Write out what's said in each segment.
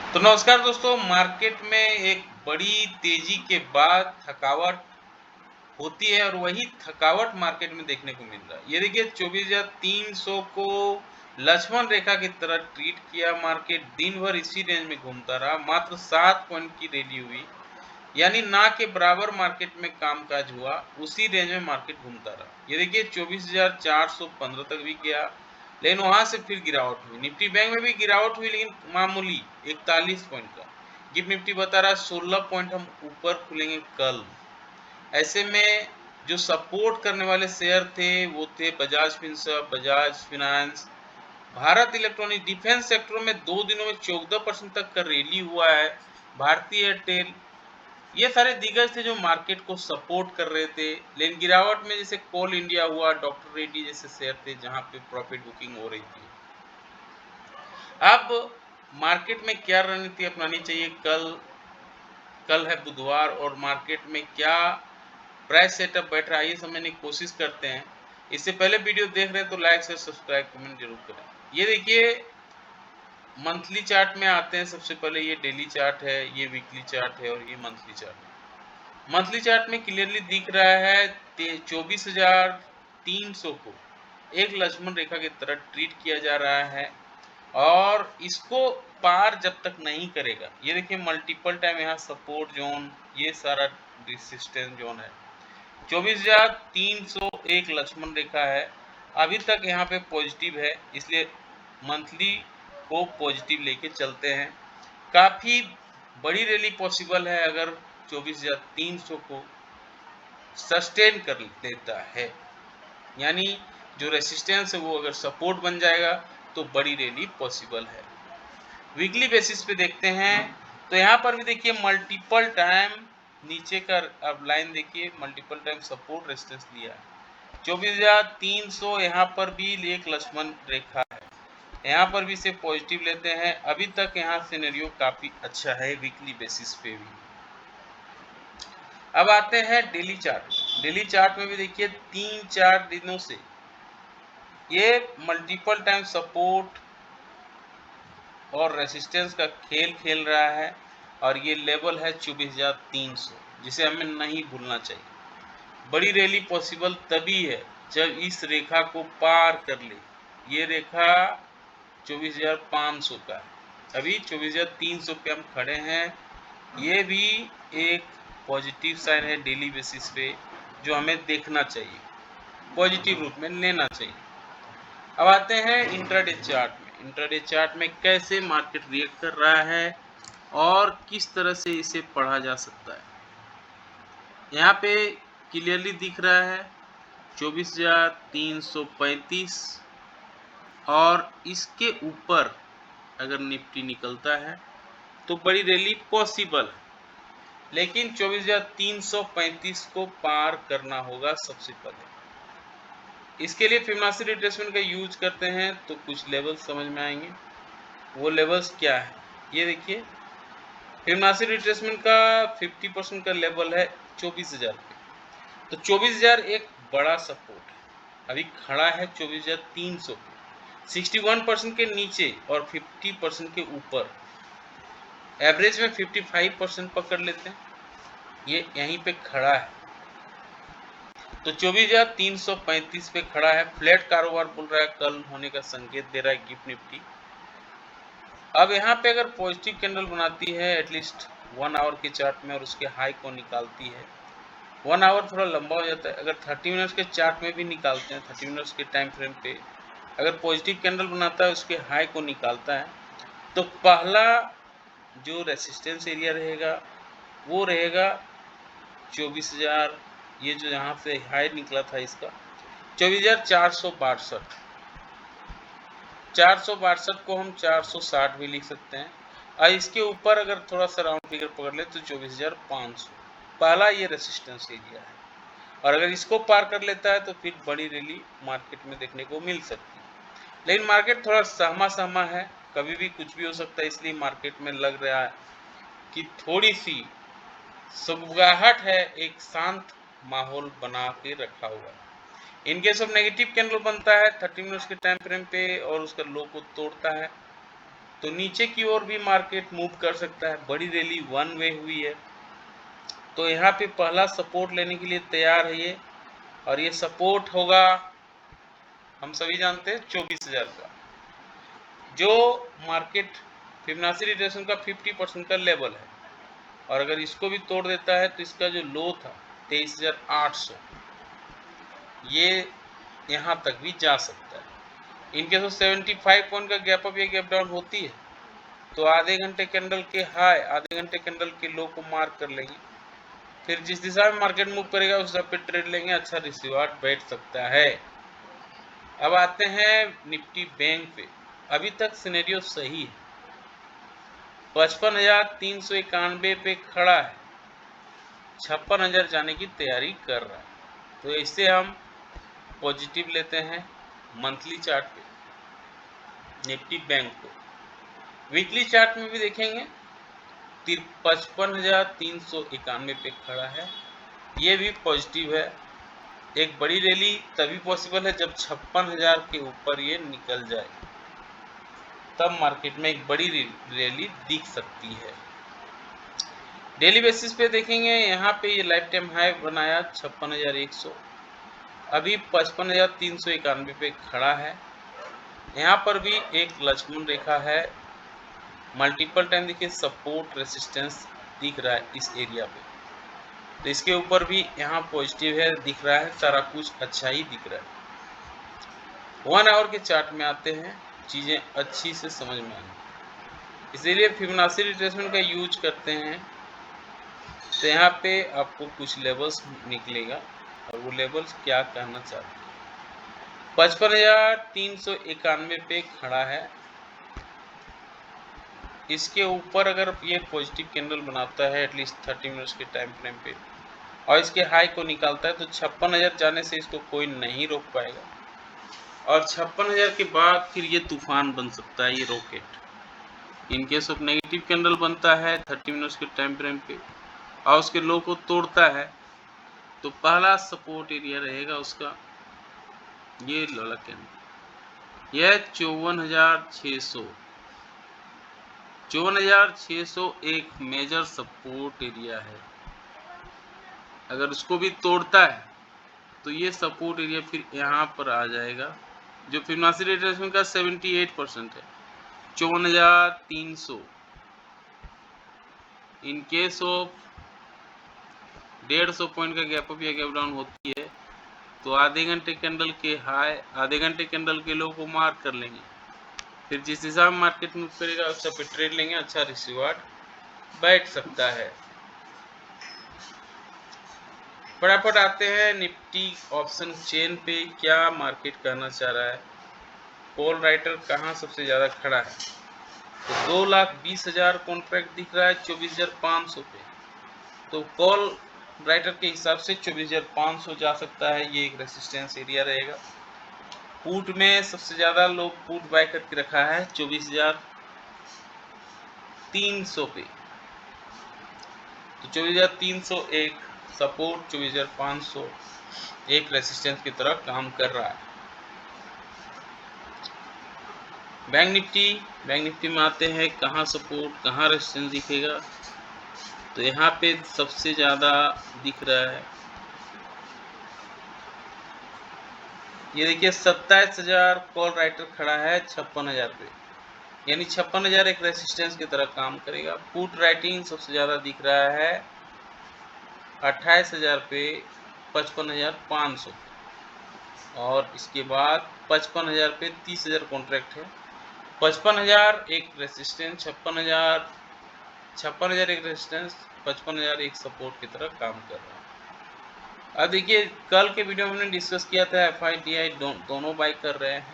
तो नमस्कार दोस्तों, मार्केट में एक बड़ी तेजी के बाद थकावट होती है और वही थकावट मार्केट में देखने को मिल रहा है। ये देखिए 24,300 को लक्ष्मण रेखा की तरह ट्रीट किया। मार्केट दिन भर इसी रेंज में घूमता रहा, मात्र 7 पॉइंट की रैली हुई, यानी ना के बराबर मार्केट में कामकाज हुआ, उसी रेंज में मार्केट घूमता रहा। ये देखिए 24,415 तक भी गया, लेकिन वहां से फिर गिरावट हुई। निफ्टी बैंक में भी गिरावट हुई, लेकिन मामूली 41 पॉइंट का। गिफ्ट निफ्टी बता रहा 16 पॉइंट हम ऊपर खुलेंगे कल। ऐसे में जो सपोर्ट करने वाले शेयर थे वो थे Bajaj Finserv, Bajaj finance, Bharat electronic. Defence sector में 2 दिनों में 14% तक का रैली हुआ है। भारतीय एयरटेल, ये सारे दिग्गज थे जो मार्केट को सपोर्ट कर रहे थे। लेकिन गिरावट में जैसे कोल इंडिया हुआ, डॉक्टर रेड्डी जैसे शेयर थे जहां पे प्रॉफिट बुकिंग हो रही थी। अब मार्केट में क्या रणनीति अपनानी चाहिए? कल है बुधवार और मार्केट में क्या प्राइस सेटअप बैठ रहा है ये समझने की कोशिश करते हैं। इससे पहले वीडियो देख रहे हैं तो लाइक शेयर सब्सक्राइब कमेंट जरूर करें। ये देखिए मंथली चार्ट में आते हैं। सबसे पहले ये डेली चार्ट है, ये वीकली चार्ट है और ये मंथली चार्ट है। मंथली चार्ट में क्लियरली दिख रहा है 24,300 को एक लक्ष्मण रेखा की तरह ट्रीट किया जा रहा है और इसको पार जब तक नहीं करेगा, ये देखिए मल्टीपल टाइम यहाँ सपोर्ट जोन, ये सारा रेजिस्टेंस जोन है। 24,300 एक लक्ष्मण रेखा है, अभी तक यहाँ पे पॉजिटिव है, इसलिए मंथली को पॉजिटिव लेके चलते हैं। काफी बड़ी रैली पॉसिबल है अगर 24,300 को सस्टेन कर लेता है, यानी जो रेसिस्टेंस है वो अगर सपोर्ट बन जाएगा तो बड़ी रैली पॉसिबल है। वीकली बेसिस पे देखते हैं तो यहाँ पर भी देखिए मल्टीपल टाइम नीचे का अब लाइन देखिए, मल्टीपल टाइम सपोर्ट रेजिस्टेंस लिया है। 24,300 यहाँ पर भी एक लक्ष्मण रेखा है, यहाँ पर भी इसे पॉजिटिव लेते हैं। अभी तक यहाँ सिनेरियो काफी अच्छा है वीकली बेसिस पे भी। अब आते हैं डेली चार्ट। डेली चार्ट में भी देखिए 3-4 दिनों से ये मल्टीपल टाइम सपोर्ट और रेसिस्टेंस का खेल खेल रहा है और ये लेवल है 24,300, जिसे हमें नहीं भूलना चाहिए। बड़ी रैली पॉसिबल तभी है जब इस रेखा को पार कर ले। ये रेखा 24,500 का है, अभी 24,300 पे हम खड़े हैं। ये भी एक पॉजिटिव साइन है डेली बेसिस पे जो हमें देखना चाहिए, पॉजिटिव रूप में लेना चाहिए। अब आते हैं इंट्राडे चार्ट में। इंट्राडे चार्ट में कैसे मार्केट रिएक्ट कर रहा है और किस तरह से इसे पढ़ा जा सकता है। यहाँ पे क्लियरली दिख रहा है 24,335 और इसके ऊपर अगर निफ्टी निकलता है तो बड़ी रैली पॉसिबल है, लेकिन 24,335 को पार करना होगा सबसे पहले। इसके लिए फिबोनाची रिट्रेसमेंट का यूज करते हैं तो कुछ लेवल्स समझ में आएंगे। वो लेवल्स क्या है ये देखिए। फिबोनाची रिट्रेसमेंट का 50% का लेवल है 24,000 पे, तो 24,000 एक बड़ा सपोर्ट है। अभी खड़ा है 24,300 पे, 61% के नीचे और 50% के ऊपर। एवरेज में 55% पकड़ लेते हैं, ये यहीं पे खड़ा है। तो 24,335 पे खड़ा है, फ्लैट कारोबार बोल रहा है, कल होने का संकेत दे रहा है गिफ्ट निफ्टी। अब यहाँ पे अगर पॉजिटिव कैंडल बनाती है एटलीस्ट 1 आवर के चार्ट में और उसके हाई को निकालती है, 1 आवर थोड़ा लंबा हो जाता है, अगर 30 मिनट्स के चार्ट में भी निकालते हैं, 30 मिनट्स के टाइम फ्रेम पे अगर पॉजिटिव कैंडल बनाता है उसके हाई को निकालता है, तो पहला जो रेसिस्टेंस एरिया रहेगा वो रहेगा 24,000। ये जो यहाँ से हाई निकला था इसका 24,462, 462 को हम 460 भी लिख सकते हैं और इसके ऊपर अगर थोड़ा सा राउंड फिगर पकड़ ले तो 24,500 पहला ये रेसिस्टेंस एरिया है। और अगर इसको पार कर लेता है तो फिर बड़ी रैली मार्केट में देखने को मिल सकती है। लेकिन मार्केट थोड़ा सहमा सहमा है, कभी भी कुछ भी हो सकता है, इसलिए मार्केट में लग रहा है कि थोड़ी सी सुगबुगाहट है, एक शांत माहौल बना के रखा हुआ है। In case of negative candle बनता है 30 मिनट्स के टाइम फ्रेम पे और उसका लो को तोड़ता है तो नीचे की ओर भी मार्केट मूव कर सकता है। बड़ी रैली वन वे हुई है, तो यहाँ पे पहला सपोर्ट लेने के लिए तैयार है ये, और ये सपोर्ट होगा हम सभी जानते हैं 24,000 का, जो मार्केट फिबोनाची रिट्रेसमेंट का 50% का लेवल है। और अगर इसको भी तोड़ देता है तो इसका जो लो था 23,800, ये यहाँ तक भी जा सकता है। इनके तो 75 पॉइंट का गैप अप या गैप डाउन होती है, तो आधे घंटे कैंडल के हाई आधे घंटे कैंडल के लो को मार्क कर लेंगे, फिर जिस दिशा में मार्केट मूव करेगा उस हिसाब पे ट्रेड लेंगे, अच्छा रिसीवार्ड बैठ सकता है। अब आते हैं निफ्टी बैंक पे। अभी तक सिनेरियो सही है, 55,391 पे खड़ा है, 56,000 जाने की तैयारी कर रहा है, तो इससे हम पॉजिटिव लेते हैं मंथली चार्ट पे निफ्टी बैंक को। वीकली चार्ट में भी देखेंगे 55,391 पे खड़ा है, ये भी पॉजिटिव है। एक बड़ी रैली तभी पॉसिबल है जब 56,000 के ऊपर ये निकल जाए, तब मार्केट में एक बड़ी रैली दिख सकती है। डेली बेसिस पे देखेंगे, यहाँ पे ये लाइफ टाइम हाई बनाया 56,100, अभी 55,391 पे खड़ा है। यहाँ पर भी एक लक्ष्मण रेखा है, मल्टीपल टाइम देखिए सपोर्ट रेसिस्टेंस दिख रहा है इस एरिया पे, तो इसके ऊपर भी यहाँ पॉजिटिव है, दिख रहा है सारा कुछ अच्छा ही दिख रहा है। 1 आवर के चार्ट में आते हैं, चीज़ें अच्छी से समझ में आएंगी, इसीलिए फिबोनाची रिट्रेसमेंट का यूज करते हैं। तो यहाँ पे आपको कुछ लेवल्स निकलेगा, और वो लेवल्स क्या कहना चाहते हैं। 55,391 पे खड़ा है, इसके ऊपर अगर ये पॉजिटिव कैंडल बनाता है एटलीस्ट 30 मिनट्स के टाइम फ्रेम पे, और इसके हाई को निकालता है, तो 56,000 जाने से इसको कोई नहीं रोक पाएगा, और 56,000 के बाद फिर ये तूफान बन सकता है, ये rocket. In case of negative candle बनता है 30 मिनट्स के टाइम फ्रेम पे और उसके लो को तोड़ता है, तो पहला सपोर्ट एरिया रहेगा उसका ये वाला कैंडल, यह 54,600 एक मेजर सपोर्ट एरिया है। अगर उसको भी तोड़ता है तो ये सपोर्ट एरिया फिर यहाँ पर आ जाएगा, जो फिबोनाची रिट्रेसमेंट का 78% है, 54,300। इन केस ऑफ 150 पॉइंट का गैप अप या गैप डाउन होती है, तो आधे घंटे कैंडल के हाई आधे घंटे कैंडल के लो को मार्क कर लेंगे, फिर जिस हिसाब में मार्केट मूव करेगा उस पे ट्रेड लेंगे, अच्छा रिसीवार्ड बैठ सकता है। फटाफट आते हैं निफ्टी ऑप्शन चेन पे, क्या मार्केट कहना चाह रहा है। कॉल राइटर कहाँ सबसे ज़्यादा खड़ा है, तो 2,20,000 कॉन्ट्रैक्ट दिख रहा है 24,500 पे, तो कॉल राइटर के हिसाब से 24,500 जा सकता है, ये एक रेसिस्टेंस एरिया रहेगा। पुट में सबसे ज़्यादा लोग पुट बाय करके रखा है 24,300 पे, तो 24,300 एक सपोर्ट, 24,500 एक रेसिस्टेंस की तरह काम कर रहा है। बैंक निफ्टी में आते हैं, कहाँ सपोर्ट कहाँ रेसिस्टेंस दिखेगा, तो यहाँ पे सबसे ज़्यादा दिख रहा है, ये देखिए 27,000 कॉल राइटर खड़ा है 56,000 पे, यानी 56,000 एक रेसिस्टेंस की तरह काम करेगा। पुट राइटिंग सबसे ज़्यादा दिख रहा है 28,000 पे 55,500, और इसके बाद 55,000 पे 30,000 कॉन्ट्रैक्ट है। 55,000 एक रेसिस्टेंस, 56,000 एक रेसिस्टेंस, 55,000 एक सपोर्ट की तरह काम कर रहा है। अब देखिए कल के वीडियो में हमने डिस्कस किया था FI दोनों बाय कर रहे हैं,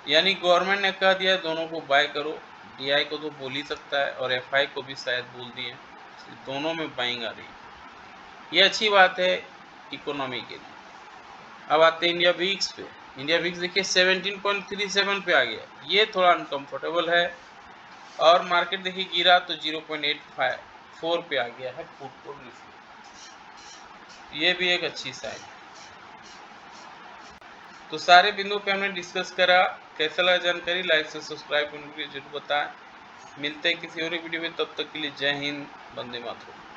यानी गवर्नमेंट ने कह दिया दोनों को बाय करो, DI को तो बोल ही सकता है और FI को भी शायद बोल दिए, दोनों में बाइंग आ रही है, ये अच्छी बात है इकोनॉमी के लिए। अब आते हैं इंडिया वीक्स पे। इंडिया वीक्स देखिए 17.37 पे आ गया, ये थोड़ा अनकंफर्टेबल है, और मार्केट देखिए गिरा तो 0.84 पे आ गया है पुट को, ये भी एक अच्छी साइन। तो सारे बिंदुओं पे हमने डिस्कस करा। कैसा लगा जानकारी, लाइक से सब्सक्राइब करके जरूर बताएं। मिलते हैं किसी और वीडियो में, तब तक के लिए जय हिंद, वंदे मातरम।